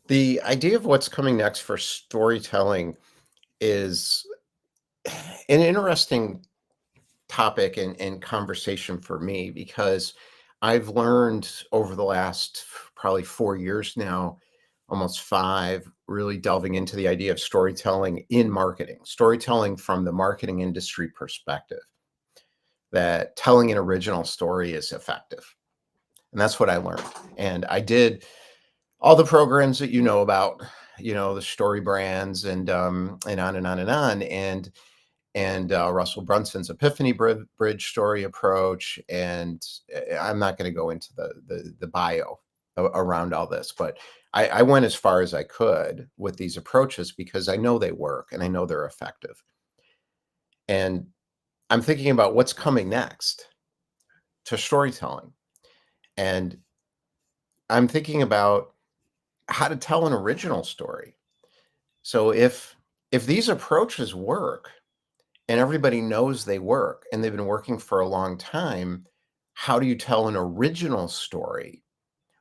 The idea of what's coming next for storytelling is an interesting topic and conversation for me because I've learned over the last probably 4 years now, almost five, really delving into the idea of storytelling in marketing, storytelling from the marketing industry perspective, that telling an original story is effective. And that's what I learned. And I did all the programs that you know about, the story brands and on and on and on. And Russell Brunson's Epiphany Bridge story approach. And I'm not going to go into the bio around all this, but I went as far as I could with these approaches because I know they work and I know they're effective. And I'm thinking about what's coming next to storytelling. And I'm thinking about how to tell an original story. So if these approaches work and everybody knows they work and they've been working for a long time, how do you tell an original story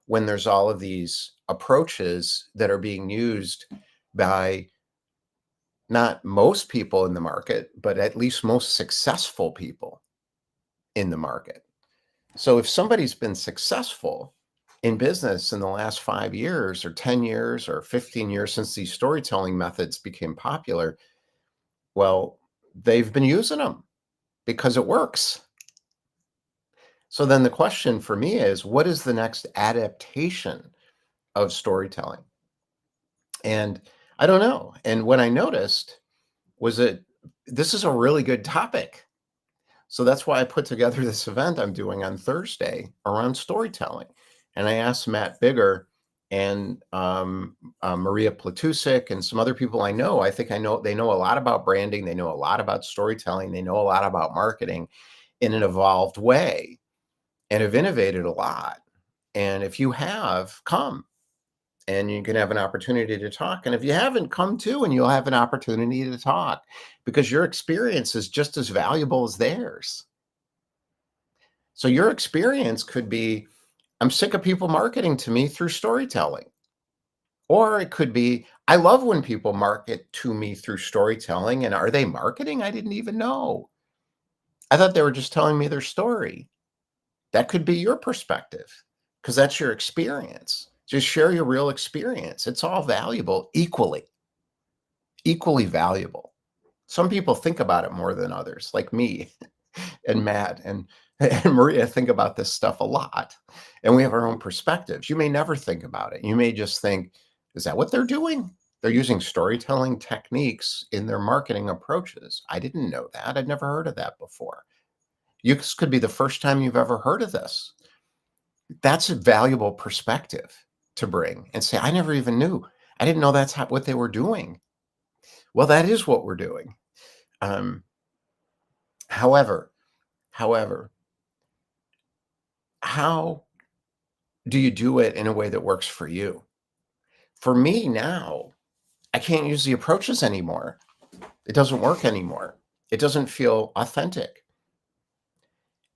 when there's all of these approaches that are being used by not most people in the market, but at least most successful people in the market? So if somebody's been successful in business in the last 5 years or 10 years or 15 years since these storytelling methods became popular, well, they've been using them because it works. So then the question for me is, what is the next adaptation of storytelling? And I don't know. And what I noticed was that this is a really good topic. So that's why I put together this event I'm doing on Thursday around storytelling. And I asked Matt Biggar and Maria Platusik and some other people I know. I think I know they know a lot about branding. They know a lot about storytelling. They know a lot about marketing in an evolved way and have innovated a lot. And if you have, come and you can have an opportunity to talk. And if you haven't, come too, and you'll have an opportunity to talk because your experience is just as valuable as theirs. So your experience could be, I'm sick of people marketing to me through storytelling. Or it could be, I love when people market to me through storytelling. And are they marketing? I didn't even know. I thought they were just telling me their story. That could be your perspective because that's your experience. Just share your real experience. It's all valuable equally valuable. Some people think about it more than others, like me and Matt and Maria think about this stuff a lot. And we have our own perspectives. You may never think about it. You may just think, is that what they're doing? They're using storytelling techniques in their marketing approaches. I didn't know that. I'd never heard of that before. This could be the first time you've ever heard of this. That's a valuable perspective to bring and say, I never even knew. I didn't know that's what they were doing. Well, that is what we're doing. Um, however, however, how do you do it in a way that works for you? For me now, I can't use the approaches anymore. It doesn't work anymore. It doesn't feel authentic.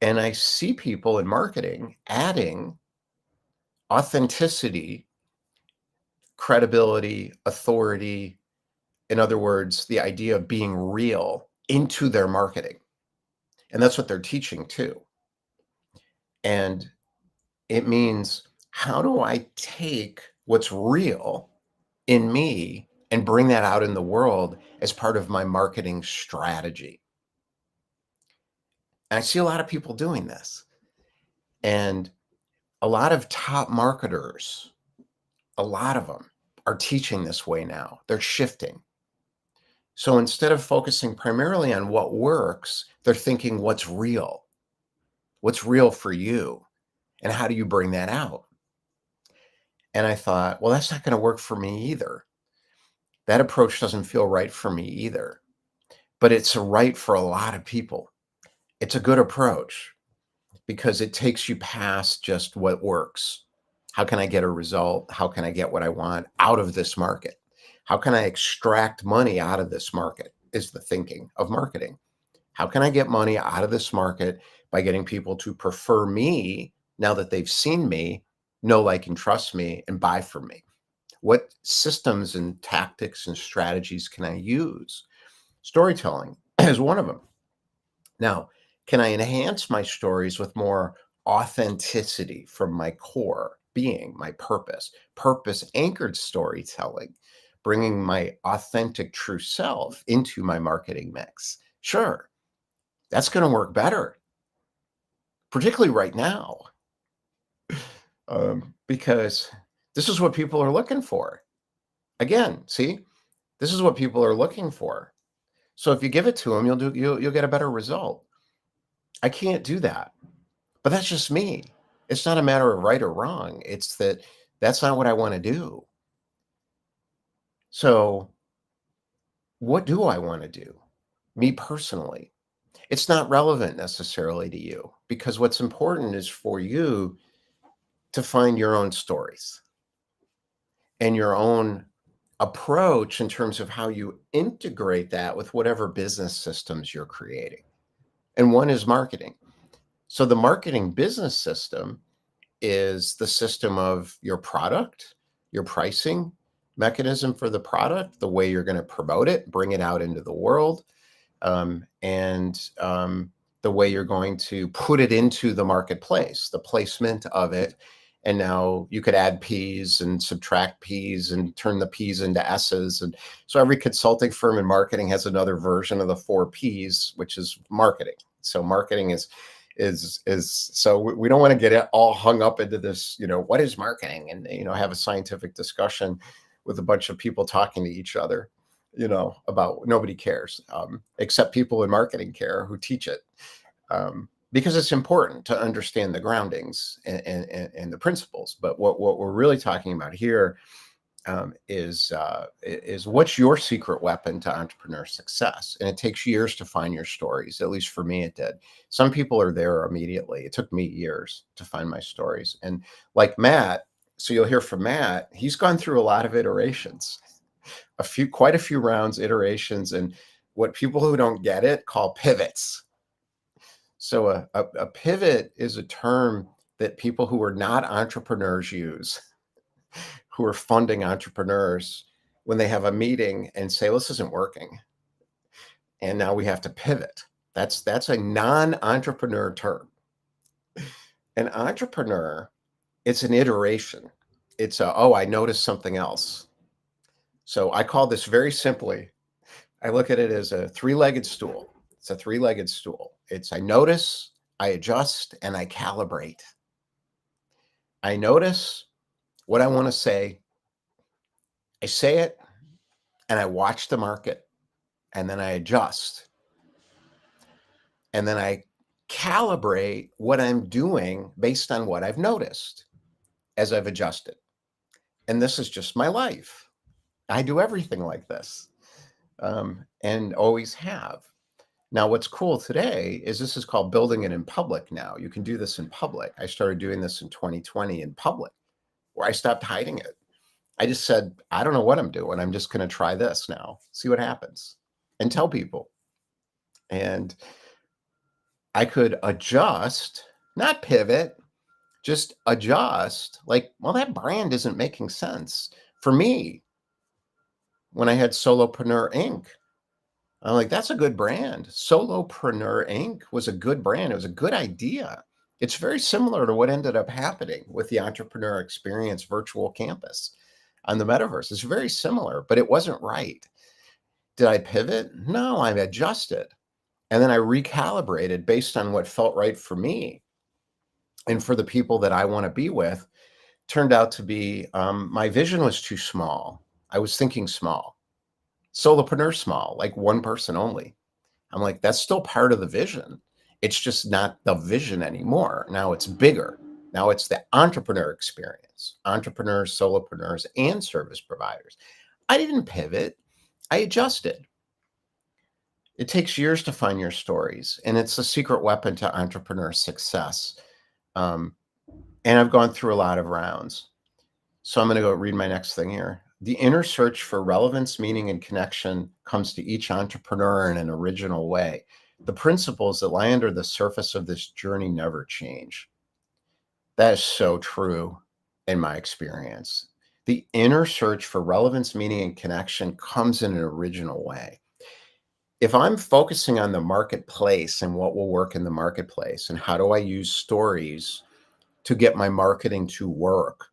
And I see people in marketing adding authenticity, credibility, authority, in other words, the idea of being real into their marketing. And that's what they're teaching too. And it means, how do I take what's real in me and bring that out in the world as part of my marketing strategy? And I see a lot of people doing this. And a lot of top marketers, a lot of them are teaching this way now. They're shifting. So instead of focusing primarily on what works, they're thinking what's real for you, and how do you bring that out? And I thought, well, that's not going to work for me either. That approach doesn't feel right for me either, but it's right for a lot of people. It's a good approach because it takes you past just what works. How can I get a result? How can I get what I want out of this market? How can I extract money out of this market is the thinking of marketing. How can I get money out of this market by getting people to prefer me now that they've seen me, know, like, and trust me, and buy from me? What systems and tactics and strategies can I use? Storytelling is one of them. Now, can I enhance my stories with more authenticity from my core being, my purpose, purpose anchored storytelling, bringing my authentic true self into my marketing mix? Sure, that's going to work better, particularly right now, because this is what people are looking for. Again, see, this is what people are looking for. So if you give it to them, you'll get a better result. I can't do that. But that's just me. It's not a matter of right or wrong. It's that that's not what I want to do. So, what do I want to do? Me personally. It's not relevant necessarily to you because what's important is for you to find your own stories and your own approach in terms of how you integrate that with whatever business systems you're creating. And one is marketing. So, the marketing business system is the system of your product, your pricing mechanism for the product, the way you're going to promote it, bring it out into the world, and the way you're going to put it into the marketplace, the placement of it. And now you could add P's and subtract P's and turn the P's into S's. And so every consulting firm in marketing has another version of the 4 P's, which is marketing. So marketing is so we don't want to get it all hung up into this, what is marketing, and have a scientific discussion with a bunch of people talking to each other, about nobody cares, except people in marketing care who teach it, because it's important to understand the groundings and the principles. But what we're really talking about here, is what's your secret weapon to entrepreneur success? And it takes years to find your stories. At least for me, it did. Some people are there immediately. It took me years to find my stories. And like Matt, so you'll hear from Matt, he's gone through a lot of iterations, quite a few rounds, iterations, and what people who don't get it call pivots. So a pivot is a term that people who are not entrepreneurs use, who are funding entrepreneurs, when they have a meeting and say, well, this isn't working, and now we have to pivot. That's a non-entrepreneur term. An entrepreneur, it's an iteration. It's I noticed something else. So I call this very simply, I look at it as a three-legged stool. It's a three-legged stool. It's I notice, I adjust, and I calibrate. I notice what I want to say. I say it, and I watch the market, and then I adjust. And then I calibrate what I'm doing based on what I've noticed as I've adjusted. And this is just my life. I do everything like this, and always have. Now, what's cool today is this is called building it in public now. You can do this in public. I started doing this in 2020 in public, where I stopped hiding it. I just said, I don't know what I'm doing. I'm just going to try this now, see what happens, and tell people. And I could adjust, not pivot, just adjust. Like, well, that brand isn't making sense for me. When I had Solopreneur Inc., I'm like, that's a good brand. Solopreneur Inc. was a good brand. It was a good idea. It's very similar to what ended up happening with the Entrepreneur Experience virtual campus on the metaverse. It's very similar, but it wasn't right. Did I pivot? No, I adjusted. And then I recalibrated based on what felt right for me and for the people that I want to be with. Turned out to be, my vision was too small. I was thinking small, solopreneur small, like one person only. I'm like, that's still part of the vision. It's just not the vision anymore. Now it's bigger. Now it's the entrepreneur experience, entrepreneurs, solopreneurs, and service providers. I didn't pivot. I adjusted. It takes years to find your stories, and it's a secret weapon to entrepreneur success. Um, and I've gone through a lot of rounds. So I'm going to go read my next thing here. The inner search for relevance, meaning, and connection comes to each entrepreneur in an original way. The principles that lie under the surface of this journey never change. That is so true in my experience. The inner search for relevance, meaning, and connection comes in an original way. If I'm focusing on the marketplace and what will work in the marketplace and how do I use stories to get my marketing to work,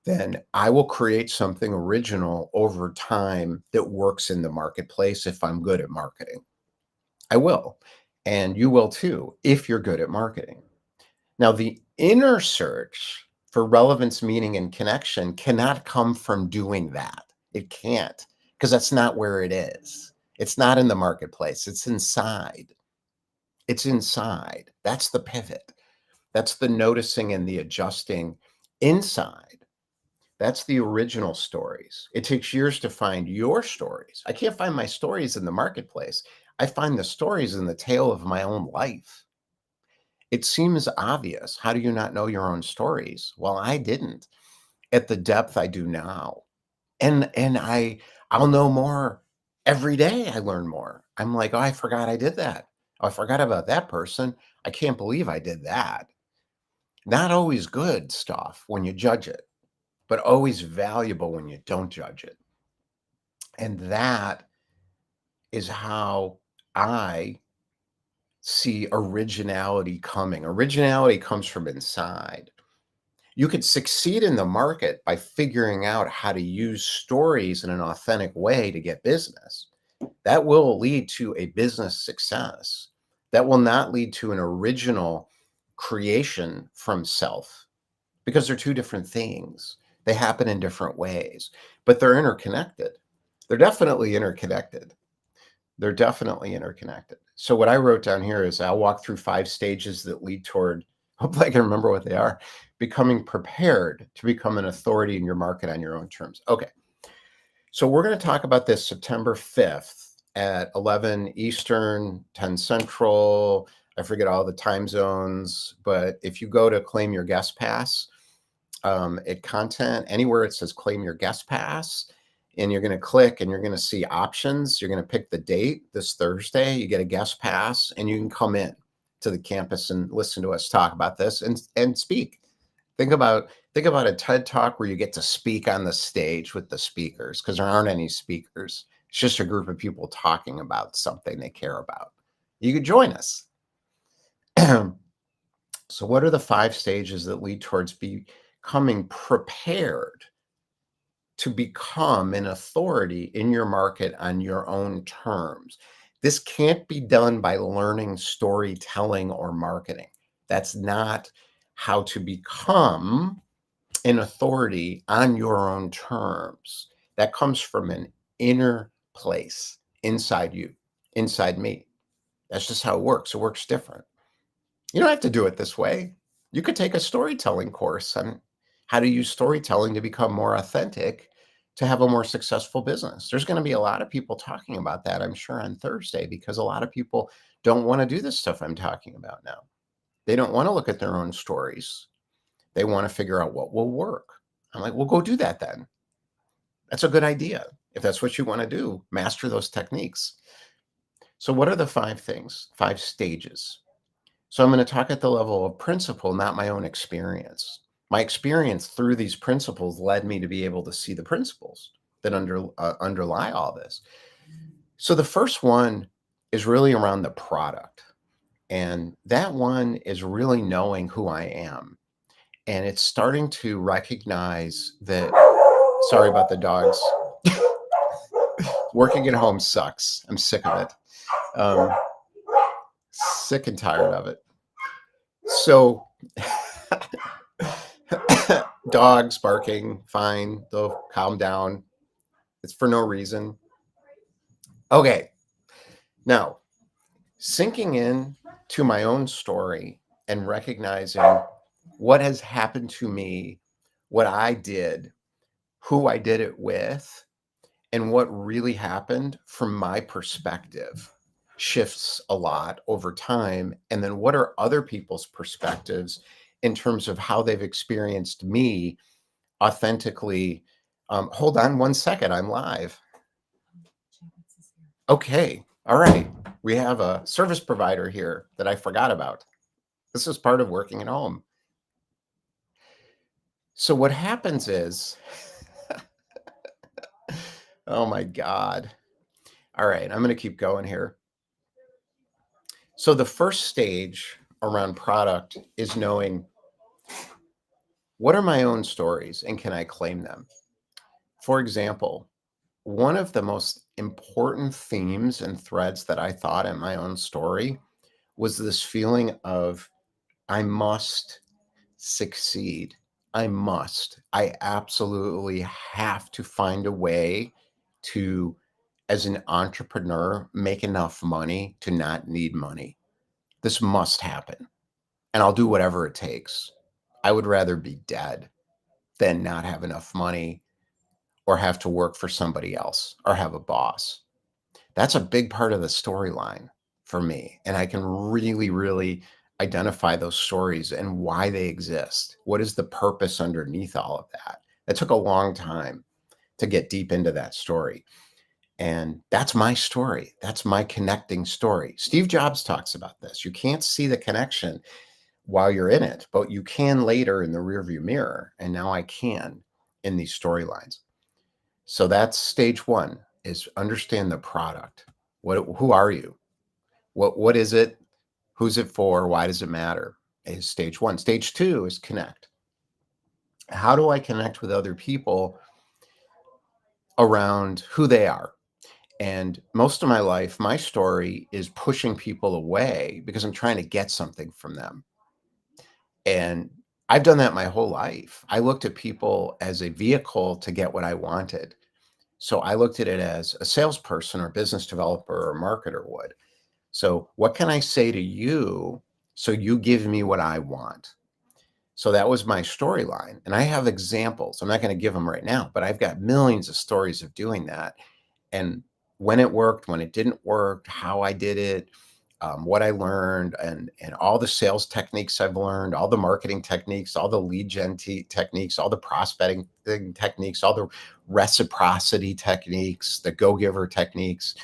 then I will create something original over time that works in the marketplace if I'm good at marketing. I will. And you will too if you're good at marketing. Now, the inner search for relevance, meaning, and connection cannot come from doing that. It can't, because that's not where it is. It's not in the marketplace, it's inside. It's inside. That's the pivot. That's the noticing and the adjusting inside. That's the original stories. It takes years to find your stories. I can't find my stories in the marketplace. I find the stories in the tale of my own life. It seems obvious. How do you not know your own stories? Well, I didn't at the depth I do now. And I'll know more every day. I learn more. I'm like, oh, I forgot I did that. Oh, I forgot about that person. I can't believe I did that. Not always good stuff when you judge it, but always valuable when you don't judge it. And that is how I see originality coming. Originality comes from inside. You could succeed in the market by figuring out how to use stories in an authentic way to get business. That will lead to a business success. That will not lead to an original creation from self, because they're two different things. They happen in different ways, but they're interconnected. They're definitely interconnected. They're definitely interconnected. So what I wrote down here is I'll walk through 5 stages that lead toward, hopefully I can remember what they are, becoming prepared to become an authority in your market on your own terms. Okay. So we're going to talk about this September 5th at 11 Eastern, 10 Central. I forget all the time zones, but if you go to claim your guest pass, at content, anywhere it says claim your guest pass, and you're going to click and you're going to see options. You're going to pick the date this Thursday. You get a guest pass and you can come in to the campus and listen to us talk about this and speak. Think about a TED Talk where you get to speak on the stage with the speakers, because there aren't any speakers. It's just a group of people talking about something they care about. You could join us. So what are the 5 stages that lead towards becoming prepared to become an authority in your market on your own terms? This can't be done by learning storytelling or marketing. That's not how to become an authority on your own terms. That comes from an inner place inside you, inside me. That's just how it works. It works different. You don't have to do it this way. You could take a storytelling course on how to use storytelling to become more authentic, to have a more successful business. There's going to be a lot of people talking about that, I'm sure, on Thursday, because a lot of people don't want to do this stuff I'm talking about now. They don't want to look at their own stories. They want to figure out what will work. I'm like, well, go do that then. That's a good idea. If that's what you want to do, master those techniques. So what are the 5 things, 5 stages? So I'm going to talk at the level of principle, not my own experience. My experience through these principles led me to be able to see the principles that underlie all this. So the first one is really around the product. And that one is really knowing who I am. And it's starting to recognize that, sorry about the dogs. Working at home sucks. I'm sick of it. Sick and tired of it. So dogs barking, fine, they'll calm down. It's for no reason. Okay. Now, sinking in to my own story and recognizing what has happened to me, what I did, who I did it with, and what really happened from my perspective shifts a lot over time. And then what are other people's perspectives in terms of how they've experienced me authentically? Hold on one second. I'm live. Okay. All right. We have a service provider here that I forgot about. This is part of working at home. So what happens is Oh my God. All right, I'm going to keep going here. So the first stage around product is knowing what are my own stories and can I claim them? For example, one of the most important themes and threads that I thought in my own story was this feeling of I must succeed. I must. I absolutely have to find a way to, as an entrepreneur, make enough money to not need money. This must happen. And I'll do whatever it takes. I would rather be dead than not have enough money or have to work for somebody else or have a boss. That's a big part of the storyline for me. And I can really, really identify those stories and why they exist. What is the purpose underneath all of that? It took a long time to get deep into that story. And that's my story. That's my connecting story. Steve Jobs talks about this. You can't see the connection while you're in it, but you can later in the rearview mirror. And now I can in these storylines. So that's stage one, is understand the product. Who are you? What is it? Who's it for? Why does it matter? Is stage one. Stage two is connect. How do I connect with other people around who they are? And most of my life, my story is pushing people away because I'm trying to get something from them. And I've done that my whole life. I looked at people as a vehicle to get what I wanted. So I looked at it as a salesperson or business developer or marketer would. So what can I say to you so you give me what I want? So that was my storyline. And I have examples. I'm not going to give them right now, but I've got millions of stories of doing that. And when it worked, when it didn't work, how I did it, what I learned, and all the sales techniques I've learned, all the marketing techniques, all the lead gen techniques, all the prospecting techniques, all the reciprocity techniques, the go-giver techniques,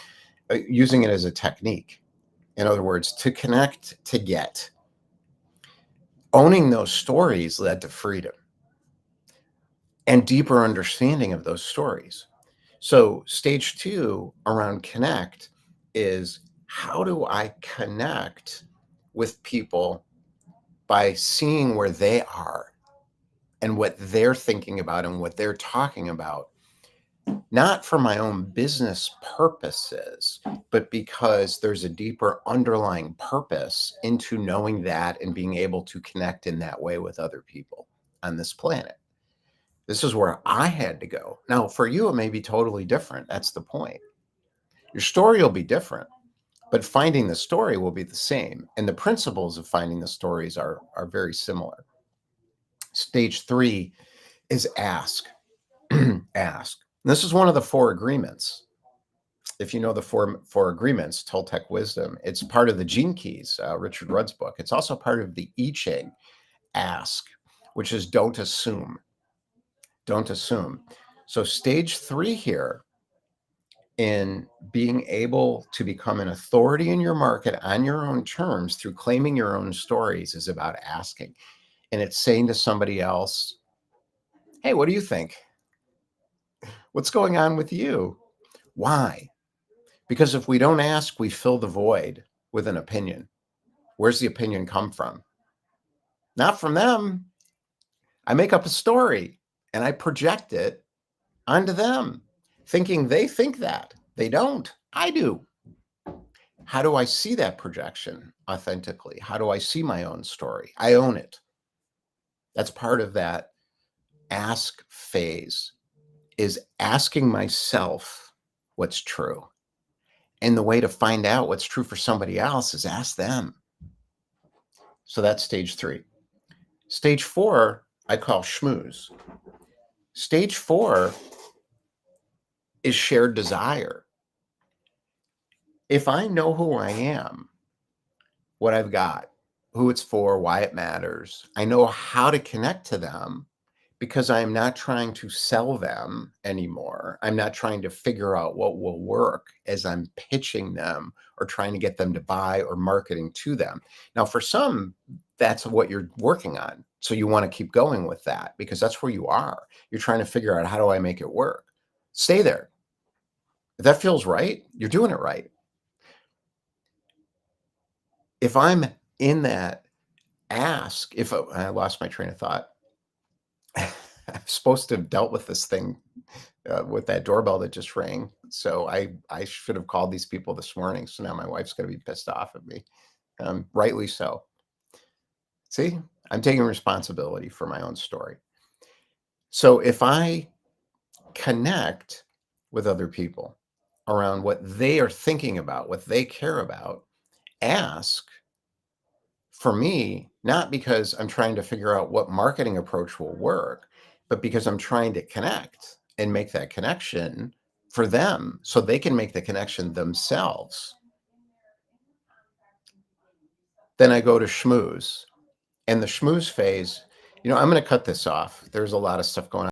using it as a technique. In other words, to connect, to get. Owning those stories led to freedom and deeper understanding of those stories. So stage two around connect is how do I connect with people by seeing where they are and what they're thinking about and what they're talking about, not for my own business purposes, but because there's a deeper underlying purpose into knowing that and being able to connect in that way with other people on this planet. This is where I had to go. Now, for you, it may be totally different. That's the point. Your story will be different, but finding the story will be the same. And the principles of finding the stories are very similar. Stage three is ask. Ask. And this is one of the four agreements. If you know the four agreements, Toltec wisdom, it's part of the Gene Keys, Richard Rudd's book. It's also part of the I Ching, ask, which is don't assume. Don't assume. So stage three here in being able to become an authority in your market on your own terms through claiming your own stories is about asking. And it's saying to somebody else, hey, what do you think? What's going on with you? Why? Because if we don't ask, we fill the void with an opinion. Where's the opinion come from? Not from them. I make up a story and I project it onto them, thinking they think that. They don't. I do. How do I see that projection authentically? How do I see my own story? I own it. That's part of that ask phase, is asking myself what's true. And the way to find out what's true for somebody else is ask them. So that's stage three. Stage four, I call schmooze. Stage four is shared desire. If I know who I am, what I've got, who it's for, why it matters, I know how to connect to them because I'm not trying to sell them anymore. I'm not trying to figure out what will work as I'm pitching them or trying to get them to buy or marketing to them. Now, for some, that's what you're working on. So you want to keep going with that because that's where you are. You're trying to figure out, how do I make it work? Stay there. If that feels right, you're doing it right. If I'm in that ask, if I lost my train of thought. I'm supposed to have dealt with this thing, with that doorbell that just rang. So I should have called these people this morning. So now my wife's gonna be pissed off at me. Rightly so. See, I'm taking responsibility for my own story. So if I connect with other people around what they are thinking about, what they care about, ask for me, not because I'm trying to figure out what marketing approach will work, but because I'm trying to connect and make that connection for them so they can make the connection themselves. Then I go to schmooze. And the schmooze phase, I'm going to cut this off. There's a lot of stuff going on.